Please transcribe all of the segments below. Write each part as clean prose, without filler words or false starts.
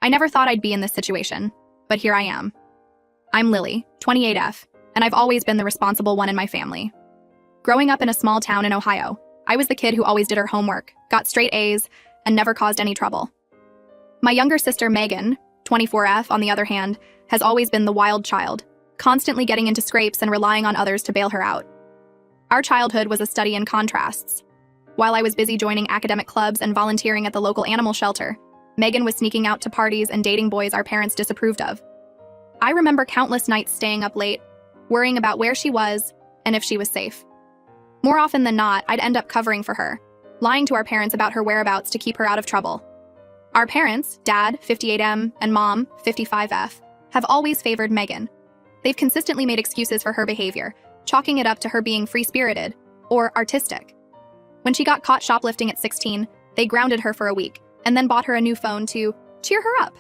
I never thought I'd be in this situation, but here I am. I'm Lily, 28F, and I've always been the responsible one in my family. Growing up in a small town in Ohio, I was the kid who always did her homework, got straight A's, and never caused any trouble. My younger sister Megan, 24F, on the other hand, has always been the wild child, constantly getting into scrapes and relying on others to bail her out. Our childhood was a study in contrasts. While I was busy joining academic clubs and volunteering at the local animal shelter, Megan was sneaking out to parties and dating boys our parents disapproved of. I remember countless nights staying up late, worrying about where she was and if she was safe. More often than not, I'd end up covering for her, lying to our parents about her whereabouts to keep her out of trouble. Our parents, Dad, 58M, and Mom, 55F, have always favored Megan. They've consistently made excuses for her behavior, chalking it up to her being free-spirited or artistic. When she got caught shoplifting at 16, they grounded her for a week and then bought her a new phone to cheer her up.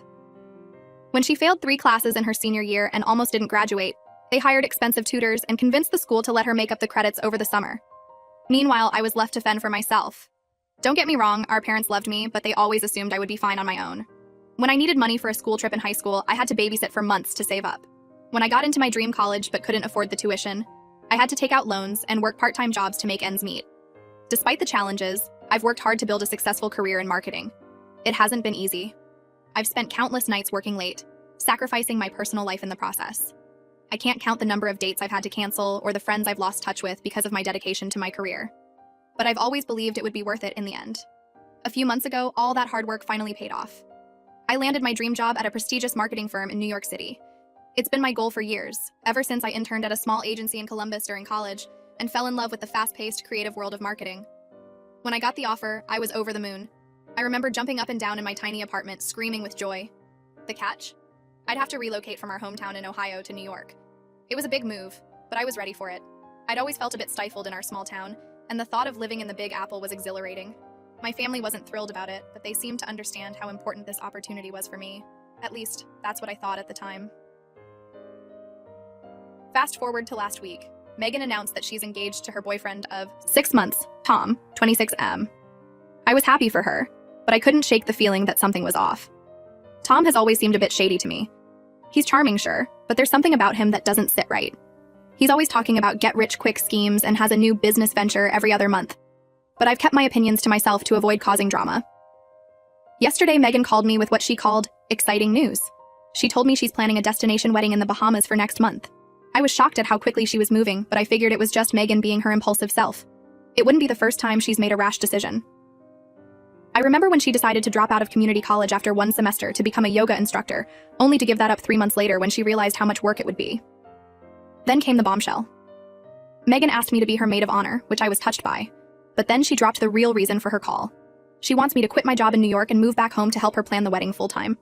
When she failed 3 classes in her senior year and almost didn't graduate, they hired expensive tutors and convinced the school to let her make up the credits over the summer. Meanwhile, I was left to fend for myself. Don't get me wrong, our parents loved me, but they always assumed I would be fine on my own. When I needed money for a school trip in high school, I had to babysit for months to save up. When I got into my dream college but couldn't afford the tuition, I had to take out loans and work part-time jobs to make ends meet. Despite the challenges, I've worked hard to build a successful career in marketing. It hasn't been easy. I've spent countless nights working late, sacrificing my personal life in the process. I can't count the number of dates I've had to cancel or the friends I've lost touch with because of my dedication to my career. But I've always believed it would be worth it in the end. A few months ago, all that hard work finally paid off. I landed my dream job at a prestigious marketing firm in New York City. It's been my goal for years, ever since I interned at a small agency in Columbus during college and fell in love with the fast-paced, creative world of marketing. When I got the offer, I was over the moon. I remember jumping up and down in my tiny apartment, screaming with joy. The catch? I'd have to relocate from our hometown in Ohio to New York. It was a big move, but I was ready for it. I'd always felt a bit stifled in our small town, and the thought of living in the Big Apple was exhilarating. My family wasn't thrilled about it, but they seemed to understand how important this opportunity was for me. At least, that's what I thought at the time. Fast forward to last week. Megan announced that she's engaged to her boyfriend of 6 months, Tom, 26M. I was happy for her, but I couldn't shake the feeling that something was off. Tom has always seemed a bit shady to me. He's charming, sure, but there's something about him that doesn't sit right. He's always talking about get-rich-quick schemes and has a new business venture every other month. But I've kept my opinions to myself to avoid causing drama. Yesterday, Megan called me with what she called exciting news. She told me she's planning a destination wedding in the Bahamas for next month. I was shocked at how quickly she was moving, but I figured it was just Megan being her impulsive self. It wouldn't be the first time she's made a rash decision. I remember when she decided to drop out of community college after 1 semester to become a yoga instructor, only to give that up 3 months later when she realized how much work it would be. Then came the bombshell. Megan asked me to be her maid of honor, which I was touched by. But then she dropped the real reason for her call. She wants me to quit my job in New York and move back home to help her plan the wedding full-time.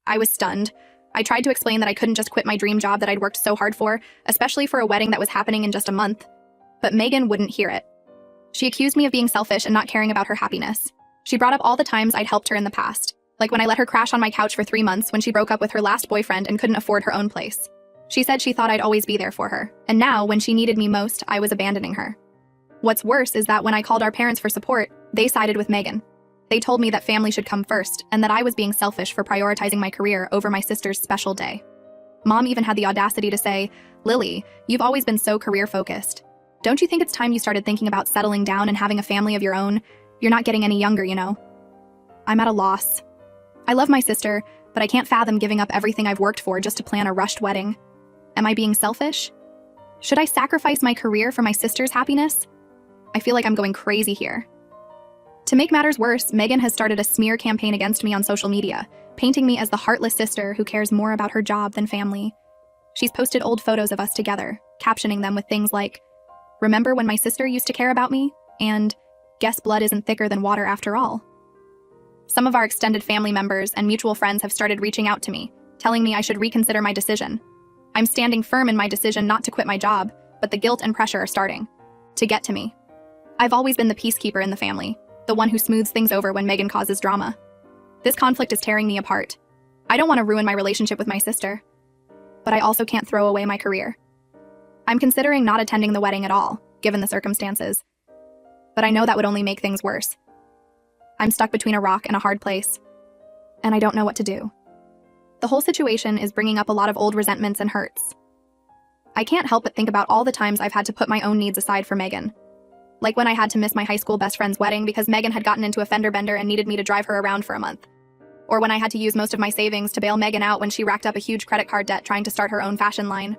I was stunned. I tried to explain that I couldn't just quit my dream job that I'd worked so hard for, especially for a wedding that was happening in just a month. But Megan wouldn't hear it. She accused me of being selfish and not caring about her happiness. She brought up all the times I'd helped her in the past, like when I let her crash on my couch for 3 months when she broke up with her last boyfriend and couldn't afford her own place. She said she thought I'd always be there for her, and now, when she needed me most, I was abandoning her. What's worse is that when I called our parents for support, they sided with Megan. They told me that family should come first, and that I was being selfish for prioritizing my career over my sister's special day. Mom even had the audacity to say, "Lily, you've always been so career-focused. Don't you think it's time you started thinking about settling down and having a family of your own? You're not getting any younger, you know." I'm at a loss. I love my sister, but I can't fathom giving up everything I've worked for just to plan a rushed wedding. Am I being selfish? Should I sacrifice my career for my sister's happiness? I feel like I'm going crazy here. To make matters worse, Megan has started a smear campaign against me on social media, painting me as the heartless sister who cares more about her job than family. She's posted old photos of us together, captioning them with things like, "Remember when my sister used to care about me?" and "Guess blood isn't thicker than water after all." Some of our extended family members and mutual friends have started reaching out to me, telling me I should reconsider my decision. I'm standing firm in my decision not to quit my job, but the guilt and pressure are starting to get to me. I've always been the peacekeeper in the family, the one who smooths things over when Megan causes drama. This conflict is tearing me apart. I don't want to ruin my relationship with my sister, but I also can't throw away my career. I'm considering not attending the wedding at all, given the circumstances, but I know that would only make things worse. I'm stuck between a rock and a hard place, and I don't know what to do. The whole situation is bringing up a lot of old resentments and hurts. I can't help but think about all the times I've had to put my own needs aside for Megan. Like when I had to miss my high school best friend's wedding because Megan had gotten into a fender bender and needed me to drive her around for a month. Or when I had to use most of my savings to bail Megan out when she racked up a huge credit card debt trying to start her own fashion line.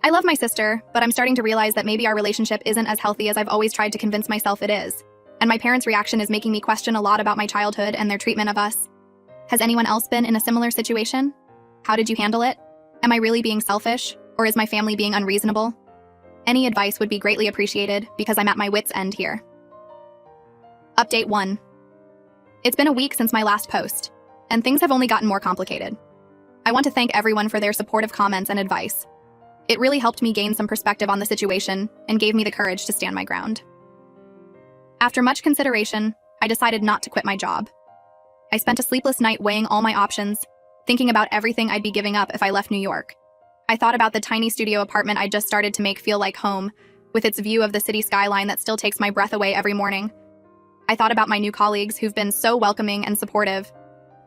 I love my sister, but I'm starting to realize that maybe our relationship isn't as healthy as I've always tried to convince myself it is. And my parents' reaction is making me question a lot about my childhood and their treatment of us. Has anyone else been in a similar situation? How did you handle it? Am I really being selfish, or is my family being unreasonable? Any advice would be greatly appreciated because I'm at my wit's end here. Update 1. It's been a week since my last post, and things have only gotten more complicated. I want to thank everyone for their supportive comments and advice. It really helped me gain some perspective on the situation and gave me the courage to stand my ground. After much consideration, I decided not to quit my job. I spent a sleepless night weighing all my options, thinking about everything I'd be giving up if I left New York. I thought about the tiny studio apartment I just started to make feel like home, with its view of the city skyline that still takes my breath away every morning. I thought about my new colleagues who've been so welcoming and supportive.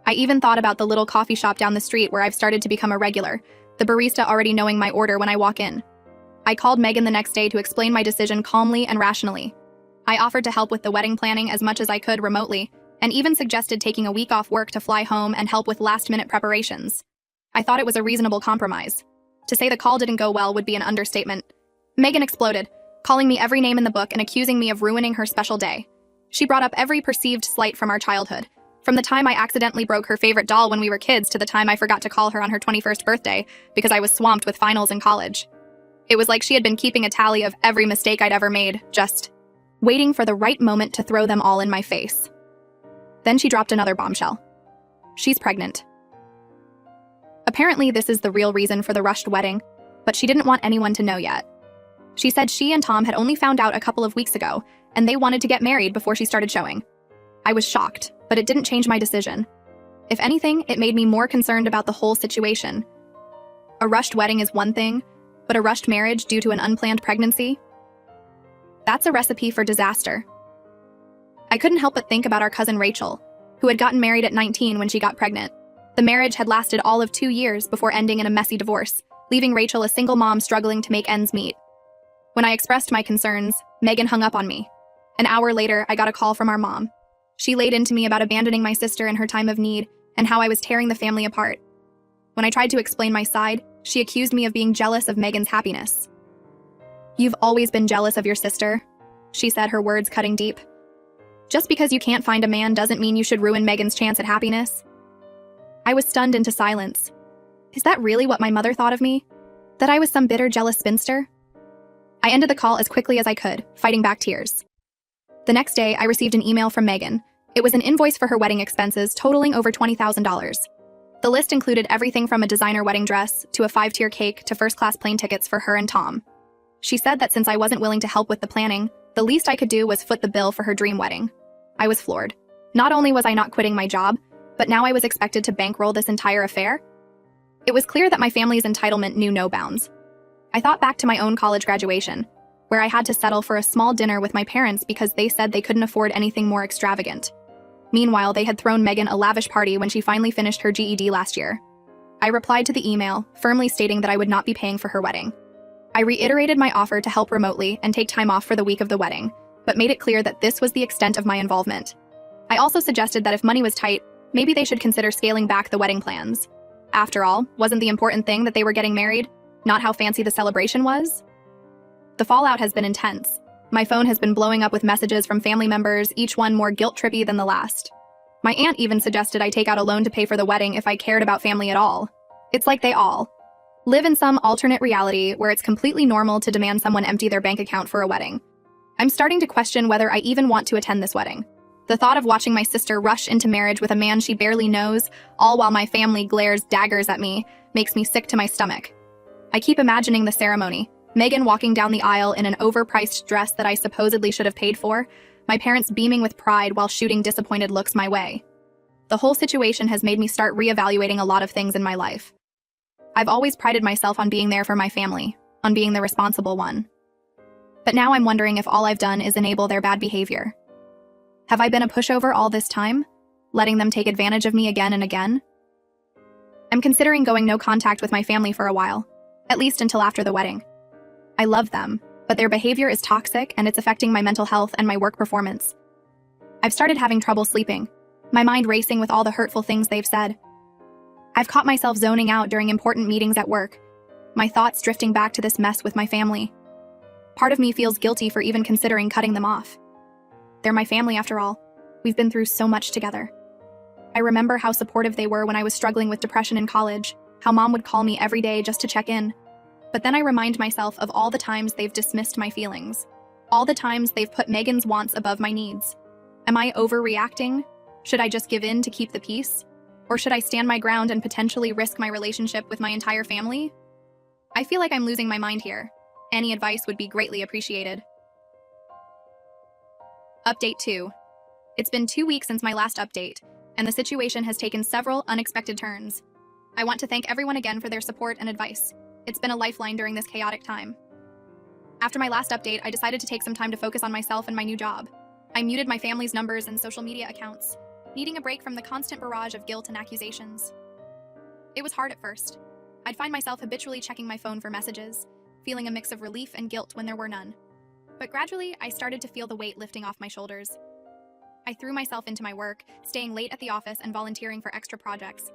I even thought about the little coffee shop down the street where I've started to become a regular, the barista already knowing my order when I walk in. I called Megan the next day to explain my decision calmly and rationally. I offered to help with the wedding planning as much as I could remotely, and even suggested taking a week off work to fly home and help with last-minute preparations. I thought it was a reasonable compromise. To say the call didn't go well would be an understatement. Megan exploded, calling me every name in the book and accusing me of ruining her special day. She brought up every perceived slight from our childhood, from the time I accidentally broke her favorite doll when we were kids to the time I forgot to call her on her 21st birthday because I was swamped with finals in college. It was like she had been keeping a tally of every mistake I'd ever made, just waiting for the right moment to throw them all in my face. Then she dropped another bombshell. She's pregnant. Apparently, this is the real reason for the rushed wedding, but she didn't want anyone to know yet. She said she and Tom had only found out a couple of weeks ago, and they wanted to get married before she started showing. I was shocked, but it didn't change my decision. If anything, it made me more concerned about the whole situation. A rushed wedding is one thing, but a rushed marriage due to an unplanned pregnancy? That's a recipe for disaster. I couldn't help but think about our cousin Rachel, who had gotten married at 19 when she got pregnant. The marriage had lasted all of 2 years before ending in a messy divorce, leaving Rachel a single mom struggling to make ends meet. When I expressed my concerns, Megan hung up on me. An hour later, I got a call from our mom. She laid into me about abandoning my sister in her time of need and how I was tearing the family apart. When I tried to explain my side, she accused me of being jealous of Megan's happiness. "You've always been jealous of your sister," she said, her words cutting deep. "Just because you can't find a man doesn't mean you should ruin Megan's chance at happiness." I was stunned into silence. Is that really what my mother thought of me? That I was some bitter, jealous spinster? I ended the call as quickly as I could, fighting back tears. The next day, I received an email from Megan. It was an invoice for her wedding expenses totaling over $20,000. The list included everything from a designer wedding dress to a 5-tier cake to first-class plane tickets for her and Tom. She said that since I wasn't willing to help with the planning, the least I could do was foot the bill for her dream wedding. I was floored. Not only was I not quitting my job, but now I was expected to bankroll this entire affair? It was clear that my family's entitlement knew no bounds. I thought back to my own college graduation, where I had to settle for a small dinner with my parents because they said they couldn't afford anything more extravagant. Meanwhile, they had thrown Megan a lavish party when she finally finished her GED last year. I replied to the email, firmly stating that I would not be paying for her wedding. I reiterated my offer to help remotely and take time off for the week of the wedding, but made it clear that this was the extent of my involvement. I also suggested that if money was tight, maybe they should consider scaling back the wedding plans. After all, wasn't the important thing that they were getting married, not how fancy the celebration was? The fallout has been intense. My phone has been blowing up with messages from family members, each one more guilt-trippy than the last. My aunt even suggested I take out a loan to pay for the wedding if I cared about family at all. It's like they all live in some alternate reality where it's completely normal to demand someone empty their bank account for a wedding. I'm starting to question whether I even want to attend this wedding. The thought of watching my sister rush into marriage with a man she barely knows, all while my family glares daggers at me, makes me sick to my stomach. I keep imagining the ceremony. Megan walking down the aisle in an overpriced dress that I supposedly should have paid for, my parents beaming with pride while shooting disappointed looks my way. The whole situation has made me start reevaluating a lot of things in my life. I've always prided myself on being there for my family, on being the responsible one. But now I'm wondering if all I've done is enable their bad behavior. Have I been a pushover all this time, letting them take advantage of me again and again? I'm considering going no contact with my family for a while, at least until after the wedding. I love them, but their behavior is toxic and it's affecting my mental health and my work performance. I've started having trouble sleeping, my mind racing with all the hurtful things they've said. I've caught myself zoning out during important meetings at work, my thoughts drifting back to this mess with my family. Part of me feels guilty for even considering cutting them off. They're my family after all. We've been through so much together. I remember how supportive they were when I was struggling with depression in college, how mom would call me every day just to check in. But then I remind myself of all the times they've dismissed my feelings, all the times they've put Megan's wants above my needs. Am I overreacting? Should I just give in to keep the peace? Or should I stand my ground and potentially risk my relationship with my entire family? I feel like I'm losing my mind here. Any advice would be greatly appreciated. Update 2. It's been 2 weeks since my last update, and the situation has taken several unexpected turns. I want to thank everyone again for their support and advice. It's been a lifeline during this chaotic time. After my last update, I decided to take some time to focus on myself and my new job. I muted my family's numbers and social media accounts, needing a break from the constant barrage of guilt and accusations. It was hard at first. I'd find myself habitually checking my phone for messages, feeling a mix of relief and guilt when there were none. But gradually, I started to feel the weight lifting off my shoulders. I threw myself into my work, staying late at the office and volunteering for extra projects.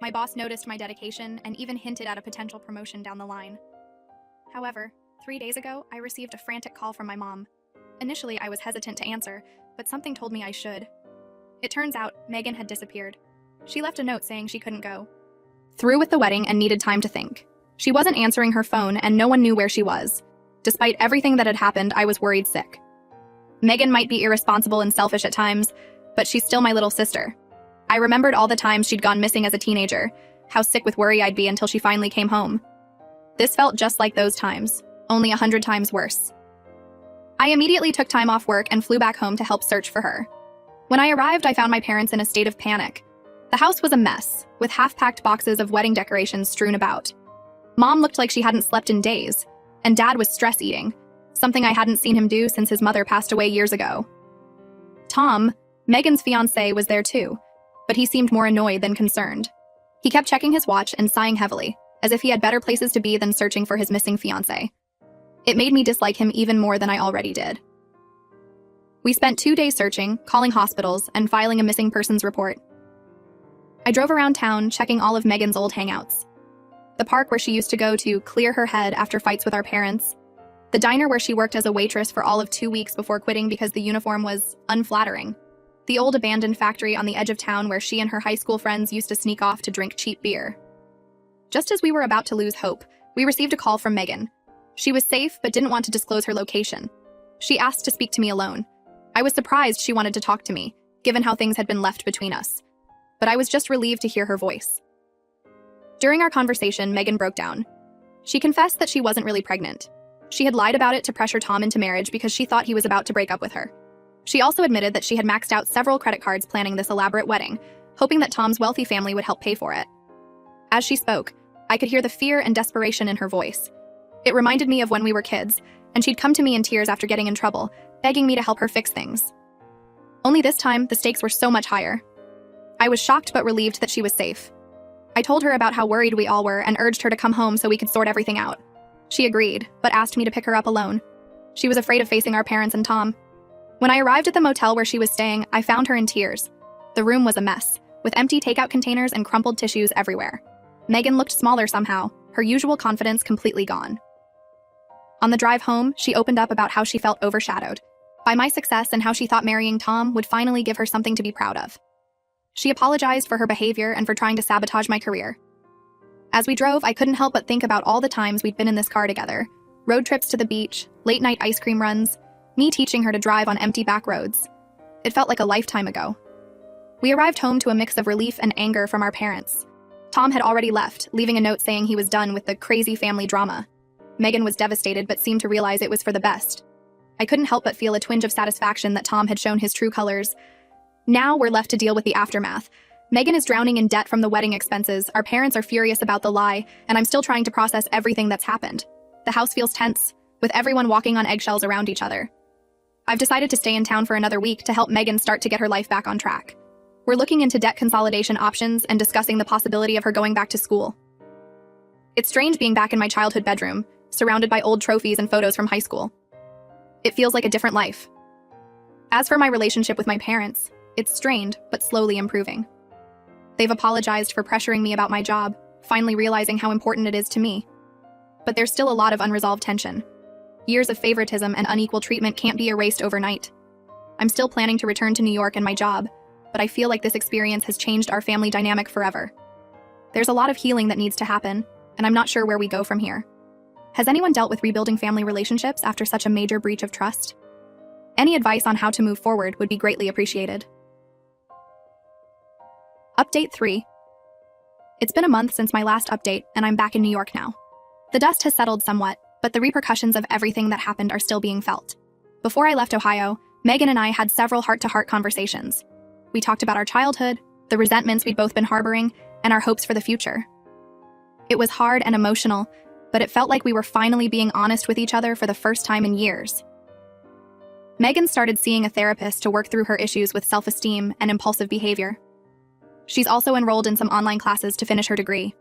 My boss noticed my dedication and even hinted at a potential promotion down the line. However, 3 days ago, I received a frantic call from my mom. Initially, I was hesitant to answer, but something told me I should. It turns out, Megan had disappeared. She left a note saying she couldn't go. Through with the wedding and needed time to think. She wasn't answering her phone and no one knew where she was. Despite everything that had happened, I was worried sick. Megan might be irresponsible and selfish at times, but she's still my little sister. I remembered all the times she'd gone missing as a teenager, how sick with worry I'd be until she finally came home. This felt just like those times, only 100 times worse. I immediately took time off work and flew back home to help search for her. When I arrived, I found my parents in a state of panic. The house was a mess, with half-packed boxes of wedding decorations strewn about. Mom looked like she hadn't slept in days, and Dad was stress-eating, something I hadn't seen him do since his mother passed away years ago. Tom, Megan's fiancé, was there too, but he seemed more annoyed than concerned. He kept checking his watch and sighing heavily, as if he had better places to be than searching for his missing fiancé. It made me dislike him even more than I already did. We spent 2 days searching, calling hospitals, and filing a missing persons report. I drove around town, checking all of Megan's old hangouts. The park where she used to go to clear her head after fights with our parents. The diner where she worked as a waitress for all of 2 weeks before quitting because the uniform was unflattering. The old abandoned factory on the edge of town where she and her high school friends used to sneak off to drink cheap beer. Just as we were about to lose hope, we received a call from Megan. She was safe but didn't want to disclose her location. She asked to speak to me alone. I was surprised she wanted to talk to me, given how things had been left between us. But I was just relieved to hear her voice. During our conversation, Megan broke down. She confessed that she wasn't really pregnant. She had lied about it to pressure Tom into marriage because she thought he was about to break up with her. She also admitted that she had maxed out several credit cards planning this elaborate wedding, hoping that Tom's wealthy family would help pay for it. As she spoke, I could hear the fear and desperation in her voice. It reminded me of when we were kids, and she'd come to me in tears after getting in trouble, begging me to help her fix things. Only this time, the stakes were so much higher. I was shocked but relieved that she was safe. I told her about how worried we all were and urged her to come home so we could sort everything out. She agreed, but asked me to pick her up alone. She was afraid of facing our parents and Tom. When I arrived at the motel where she was staying, I found her in tears. The room was a mess, with empty takeout containers and crumpled tissues everywhere. Megan looked smaller somehow, her usual confidence completely gone. On the drive home, she opened up about how she felt overshadowed by my success and how she thought marrying Tom would finally give her something to be proud of. She apologized for her behavior and for trying to sabotage my career. As we drove, I couldn't help but think about all the times we'd been in this car together. Road trips to the beach, late-night ice cream runs, me teaching her to drive on empty back roads. It felt like a lifetime ago. We arrived home to a mix of relief and anger from our parents. Tom had already left, leaving a note saying he was done with the crazy family drama. Megan was devastated but seemed to realize it was for the best. I couldn't help but feel a twinge of satisfaction that Tom had shown his true colors. Now we're left to deal with the aftermath. Megan is drowning in debt from the wedding expenses, our parents are furious about the lie, and I'm still trying to process everything that's happened. The house feels tense, with everyone walking on eggshells around each other. I've decided to stay in town for another week to help Megan start to get her life back on track. We're looking into debt consolidation options and discussing the possibility of her going back to school. It's strange being back in my childhood bedroom, surrounded by old trophies and photos from high school. It feels like a different life. As for my relationship with my parents, it's strained but slowly improving. They've apologized for pressuring me about my job, finally realizing how important it is to me. But there's still a lot of unresolved tension. Years of favoritism and unequal treatment can't be erased overnight. I'm still planning to return to New York and my job, but I feel like this experience has changed our family dynamic forever. There's a lot of healing that needs to happen, and I'm not sure where we go from here. Has anyone dealt with rebuilding family relationships after such a major breach of trust? Any advice on how to move forward would be greatly appreciated. Update 3. It's been a month since my last update, and I'm back in New York now. The dust has settled somewhat, but the repercussions of everything that happened are still being felt. Before I left Ohio, Megan and I had several heart-to-heart conversations. We talked about our childhood, the resentments we'd both been harboring, and our hopes for the future. It was hard and emotional, but it felt like we were finally being honest with each other for the first time in years. Megan started seeing a therapist to work through her issues with self-esteem and impulsive behavior. She's also enrolled in some online classes to finish her degree.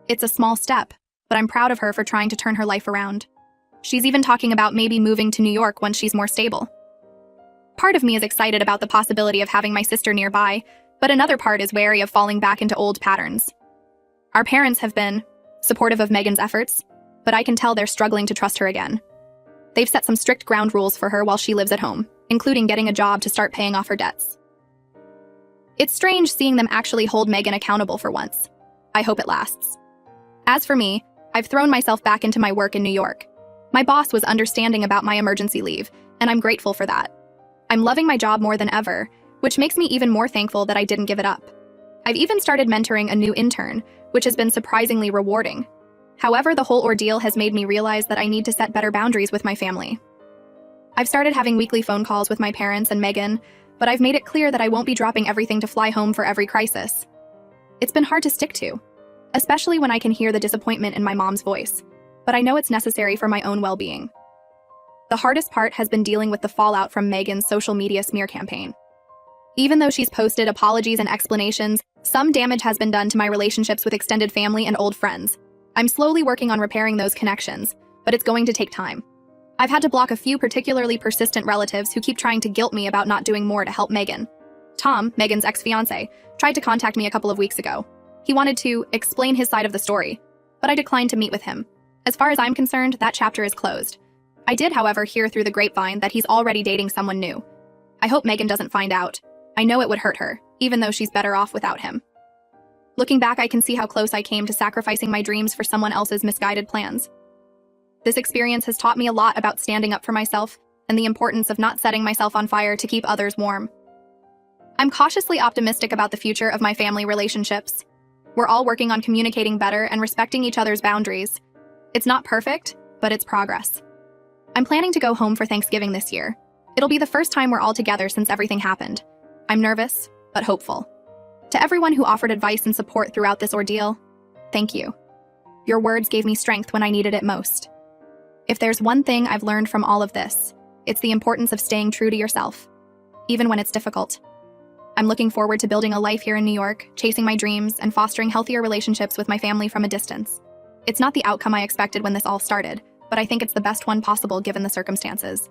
It's a small step, but I'm proud of her for trying to turn her life around. She's even talking about maybe moving to New York once she's more stable. Part of me is excited about the possibility of having my sister nearby, but another part is wary of falling back into old patterns. Our parents have been supportive of Megan's efforts, but I can tell they're struggling to trust her again. They've set some strict ground rules for her while she lives at home, including getting a job to start paying off her debts. It's strange seeing them actually hold Megan accountable for once. I hope it lasts. As for me, I've thrown myself back into my work in New York. My boss was understanding about my emergency leave, and I'm grateful for that. I'm loving my job more than ever, which makes me even more thankful that I didn't give it up. I've even started mentoring a new intern, which has been surprisingly rewarding. However, the whole ordeal has made me realize that I need to set better boundaries with my family. I've started having weekly phone calls with my parents and Megan, but I've made it clear that I won't be dropping everything to fly home for every crisis. It's been hard to stick to, especially when I can hear the disappointment in my mom's voice, but I know it's necessary for my own well-being. The hardest part has been dealing with the fallout from Megan's social media smear campaign. Even though she's posted apologies and explanations, some damage has been done to my relationships with extended family and old friends. I'm slowly working on repairing those connections, but it's going to take time. I've had to block a few particularly persistent relatives who keep trying to guilt me about not doing more to help Megan. Tom, Megan's ex-fiancé, tried to contact me a couple of weeks ago. He wanted to explain his side of the story, but I declined to meet with him. As far as I'm concerned, that chapter is closed. I did, however, hear through the grapevine that he's already dating someone new. I hope Megan doesn't find out. I know it would hurt her, even though she's better off without him. Looking back, I can see how close I came to sacrificing my dreams for someone else's misguided plans. This experience has taught me a lot about standing up for myself and the importance of not setting myself on fire to keep others warm. I'm cautiously optimistic about the future of my family relationships. We're all working on communicating better and respecting each other's boundaries. It's not perfect, but it's progress. I'm planning to go home for Thanksgiving this year. It'll be the first time we're all together since everything happened. I'm nervous, but hopeful. To everyone who offered advice and support throughout this ordeal, thank you. Your words gave me strength when I needed it most. If there's one thing I've learned from all of this, it's the importance of staying true to yourself, even when it's difficult. I'm looking forward to building a life here in New York, chasing my dreams, and fostering healthier relationships with my family from a distance. It's not the outcome I expected when this all started, but I think it's the best one possible given the circumstances.